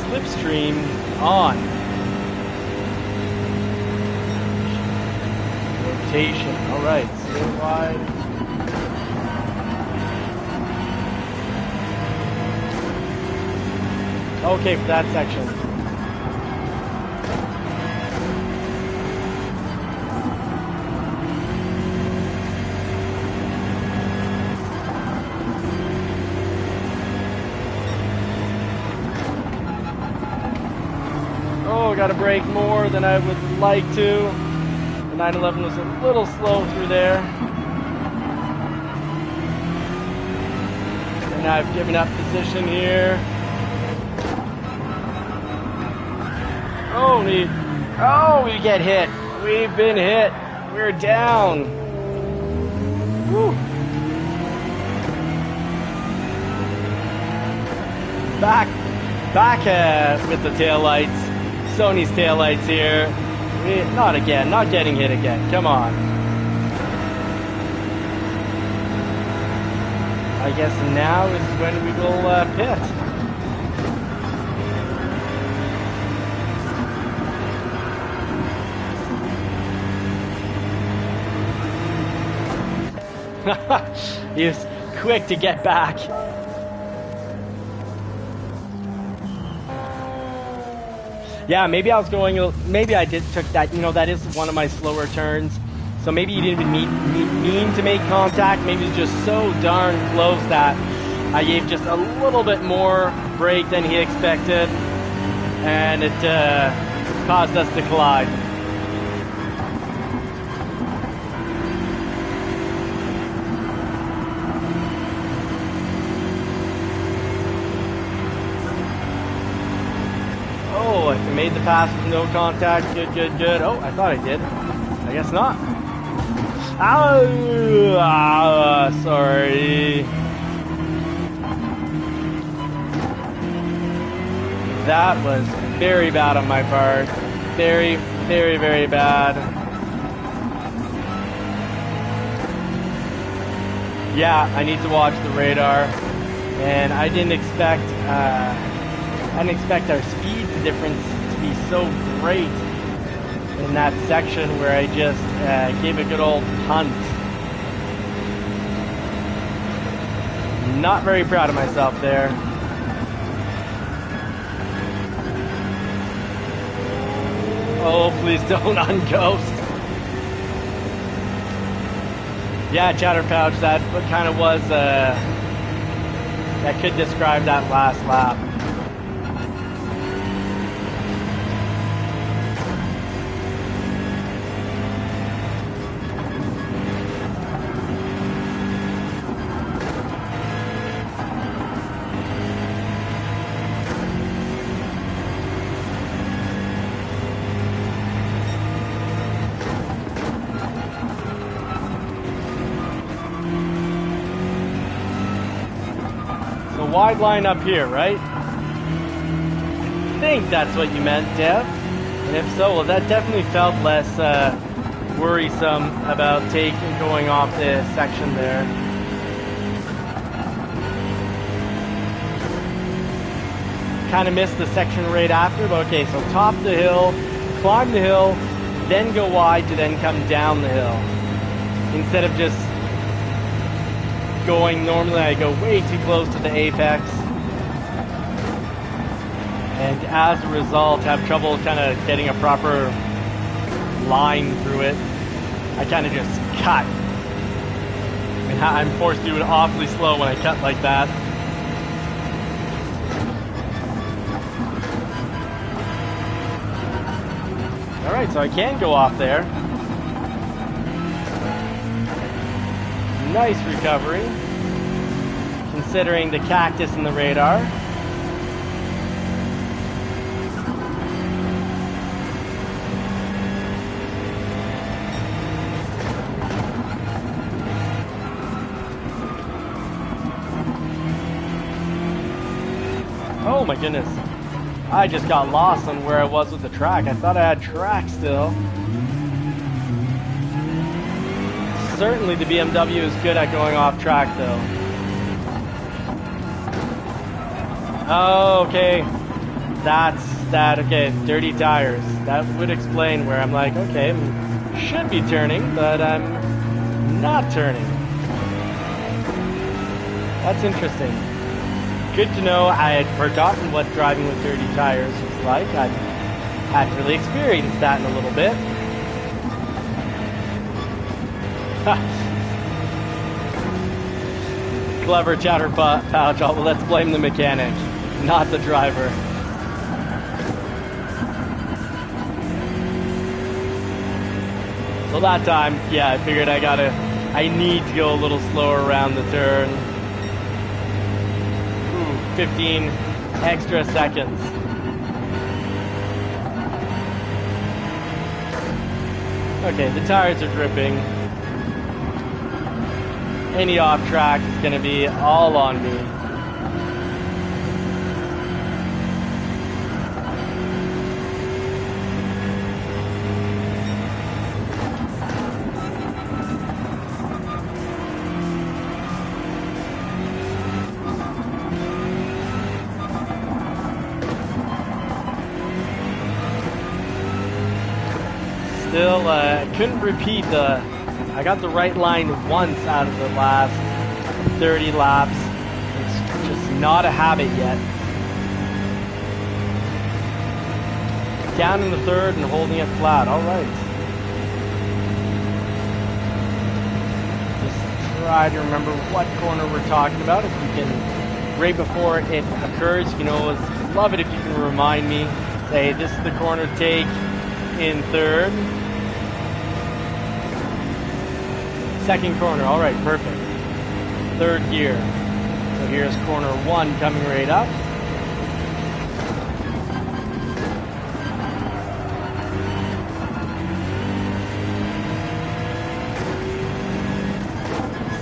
slipstream on? Rotation. All right, stay wide. Okay, for that section. Got to brake more than I would like to. The 911 was a little slow through there. And I've given up position here. Oh, we get hit. We've been hit. We're down. Woo. Back with the taillights. Sony's taillights here. Not again, not getting hit again. Come on. I guess now is when we will pit. He was quick to get back. Yeah, maybe I was going, maybe I took that, that is one of my slower turns. So maybe you didn't even mean to make contact. Maybe it's just so darn close that I gave just a little bit more brake than he expected. And it caused us to collide. Oh, I made the pass with no contact. Good. Oh, I thought I did. I guess not. Ow! Sorry. That was very bad on my part. Very, very, very bad. Yeah, I need to watch the radar. And I didn't expect our speed difference to be so great in that section where I just gave a good old punt. Not very proud of myself there. Oh, please don't unghost. Yeah, Chatter Pouch, that kind of was, that could describe that last lap. Wide line up here, right? I think that's what you meant, Dev. And if so, well, that definitely felt less worrisome about going off the section there. Kind of missed the section right after, but okay, so top the hill, climb the hill, then go wide to then come down the hill. Instead of just going normally, I go way too close to the apex, and as a result have trouble kind of getting a proper line through it. I kind of just cut, and I'm forced to do it awfully slow when I cut like that. Alright, so I can go off there. Nice recovery, considering the cactus and the radar. Oh my goodness, I just got lost on where I was with the track. I thought I had track still. Certainly the BMW is good at going off track though. Oh, okay. That's that, okay, dirty tires. That would explain where I'm like, okay, I should be turning, but I'm not turning. That's interesting. Good to know. I had forgotten what driving with dirty tires was like. I hadn't really experienced that in a little bit. Clever Chatter Pouch. Well, let's blame the mechanic, not the driver. So that time, yeah, I figured I need to go a little slower around the turn. 15 extra seconds. Okay, the tires are dripping. Any off track is going to be all on me. Still, couldn't repeat I got the right line once out of the last 30 laps. It's just not a habit yet. Down in the third and holding it flat. All right. Just try to remember what corner we're talking about. If you can, right before it occurs, you can always love it if you can remind me. Say, this is the corner to take in third. Second corner, all right, perfect. Third gear. So here's corner one coming right up.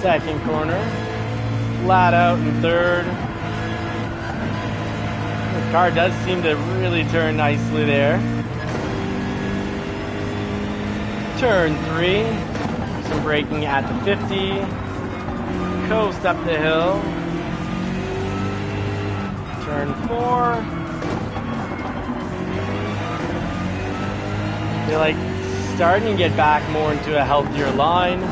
Second corner, flat out in third. The car does seem to really turn nicely there. Turn three. Some braking at the 50, coast up the hill, turn 4, feel like starting to get back more into a healthier line.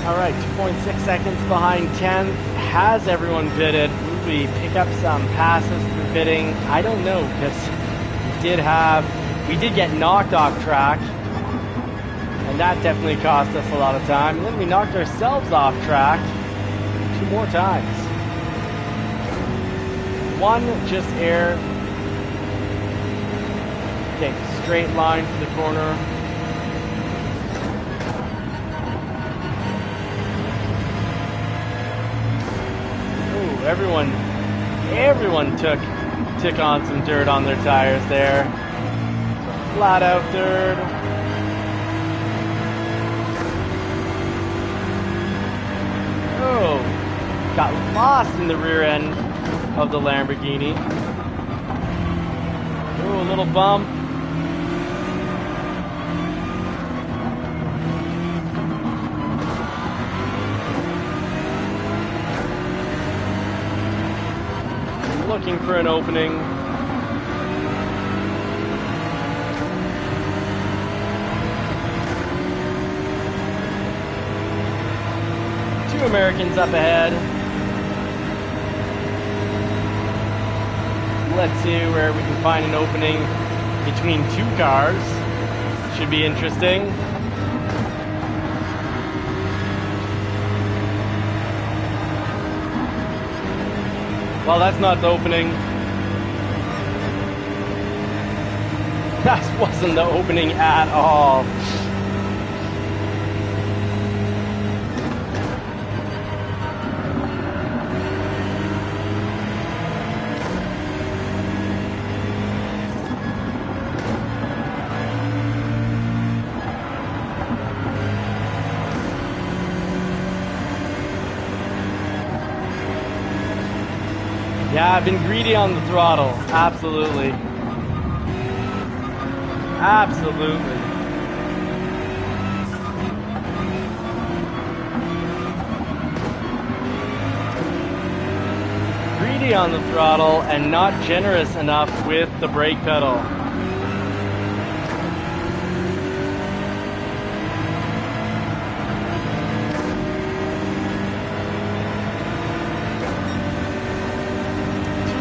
Alright, 2.6 seconds behind 10th. Has everyone pitted? we pick up some passes through pitting? I don't know, because we did get knocked off track, and that definitely cost us a lot of time. And then we knocked ourselves off track 2 more times. One just air. Okay, straight line to the corner. Ooh, everyone took on some dirt on their tires there. So flat out third. Oh, got lost in the rear end of the Lamborghini. Oh, a little bump. Looking for an opening. Two Americans up ahead. Let's see where we can find an opening between 2 cars. Should be interesting. Well, that's not the opening. That wasn't the opening at all. Yeah, I've been greedy on the throttle. Absolutely. Absolutely. Greedy on the throttle and not generous enough with the brake pedal.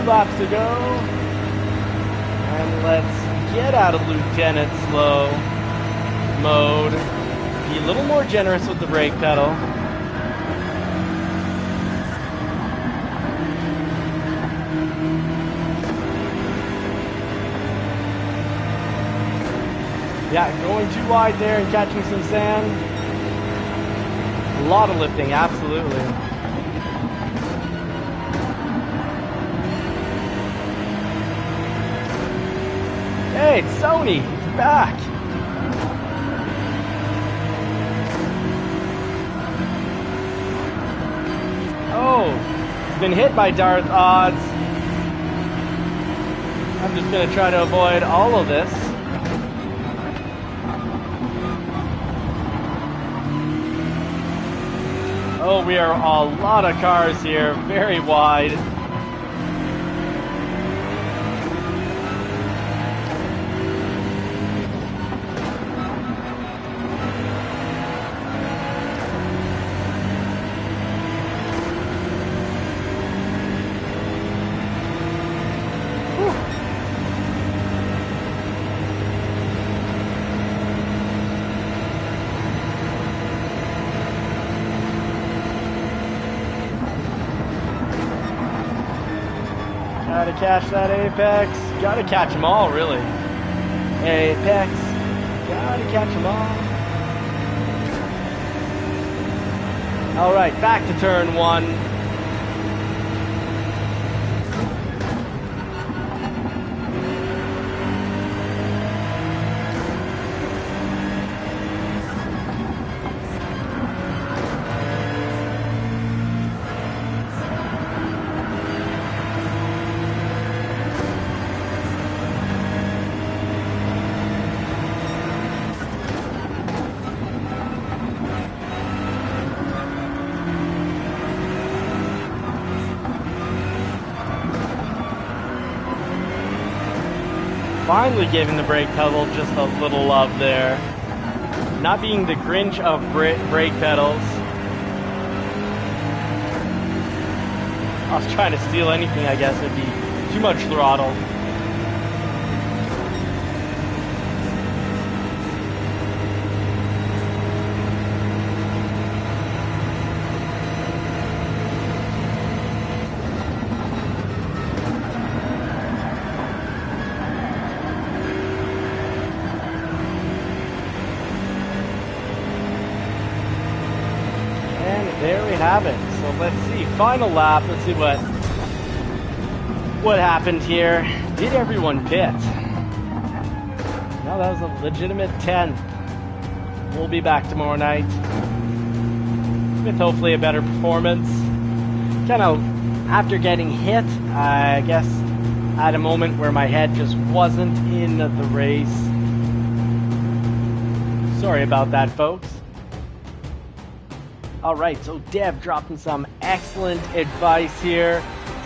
Laps to go, and let's get out of lieutenant slow mode, be a little more generous with the brake pedal. Yeah, going too wide there and catching some sand. A lot of lifting, absolutely. Hey, it's Sony, he's back. Oh, he's been hit by Darth Odds. I'm just gonna try to avoid all of this. Oh, we are a lot of cars here, very wide. Gotta catch that apex. Gotta catch them all, really. Apex. Gotta catch them all. Alright, back to turn 1. Finally giving the brake pedal just a little love there. Not being the Grinch of brake pedals. I was trying to steal anything, I guess it'd be too much throttle. There we have it. So let's see. Final lap. Let's see what happened here. Did everyone pit? No, that was a legitimate 10th. We'll be back tomorrow night with hopefully a better performance. Kind of after getting hit, I guess at a moment where my head just wasn't in the race. Sorry about that, folks. Alright, so Dev dropping some excellent advice here,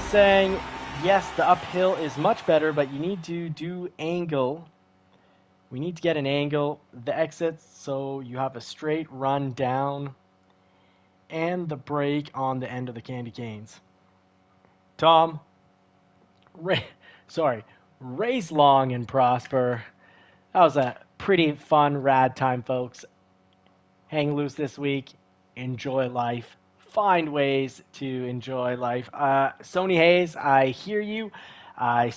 saying, yes, the uphill is much better, but you need to do angle. We need to get an angle, the exits, so you have a straight run down, and the brake on the end of the candy canes. Tom, race long and prosper. That was a pretty fun, rad time, folks. Hang loose this week. Enjoy life. Find ways to enjoy life. Sony Hayes, I hear you. I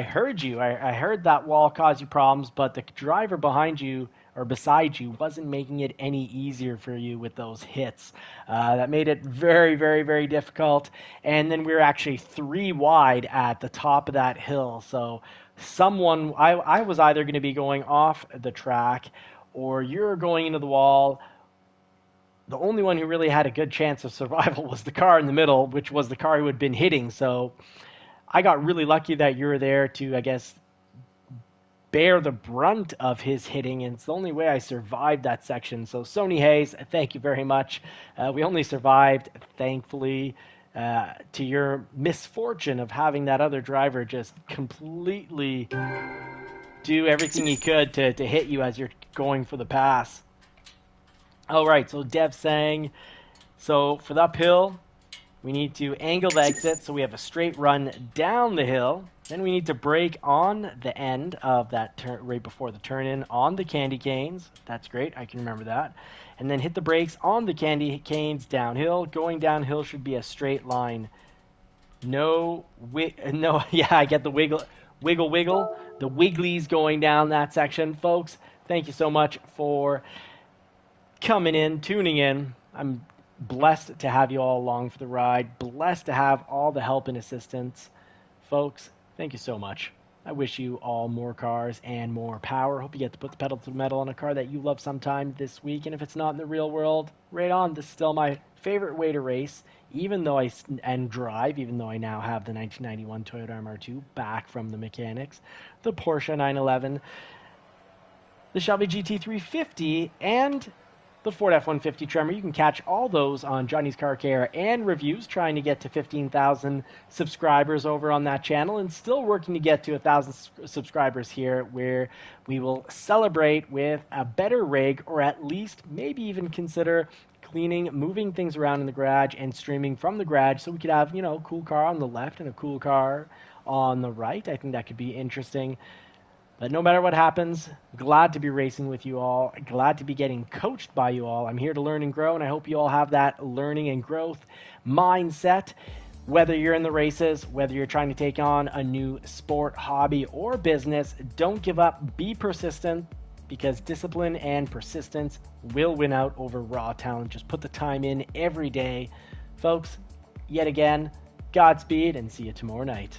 heard you. I heard that wall caused you problems, but the driver behind you or beside you wasn't making it any easier for you with those hits. That made it very, very, very difficult. And then we were actually 3 wide at the top of that hill. So I was either going to be going off the track or you're going into the wall. The only one who really had a good chance of survival was the car in the middle, which was the car who had been hitting. So I got really lucky that you were there to, I guess, bear the brunt of his hitting, and it's the only way I survived that section. So Sony Hayes, thank you very much. We only survived, thankfully, to your misfortune of having that other driver just completely do everything he could to hit you as you're going for the pass. All right, so Dev saying, so for the uphill, we need to angle the exit so we have a straight run down the hill. Then we need to brake on the end of that turn right before the turn-in on the candy canes. That's great, I can remember that. And then hit the brakes on the candy canes downhill. Going downhill should be a straight line. Yeah, I get the wiggle. The wigglies going down that section. Folks, thank you so much for coming in, tuning in. I'm blessed to have you all along for the ride. Blessed to have all the help and assistance. Folks, thank you so much. I wish you all more cars and more power. Hope you get to put the pedal to the metal on a car that you love sometime this week. And if it's not in the real world, right on. This is still my favorite way to race, even though I now have the 1991 Toyota MR2 back from the mechanics, the Porsche 911, the Shelby GT350, and the Ford F-150 Tremor. You can catch all those on Johnny's Car Care and Reviews, trying to get to 15,000 subscribers over on that channel, and still working to get to 1,000 subscribers here, where we will celebrate with a better rig, or at least maybe even consider cleaning, moving things around in the garage and streaming from the garage, so we could have, a cool car on the left and a cool car on the right. I think that could be interesting. But no matter what happens, glad to be racing with you all. Glad to be getting coached by you all. I'm here to learn and grow, and I hope you all have that learning and growth mindset. Whether you're in the races, whether you're trying to take on a new sport, hobby, or business, don't give up. Be persistent, because discipline and persistence will win out over raw talent. Just put the time in every day. Folks, yet again, Godspeed, and see you tomorrow night.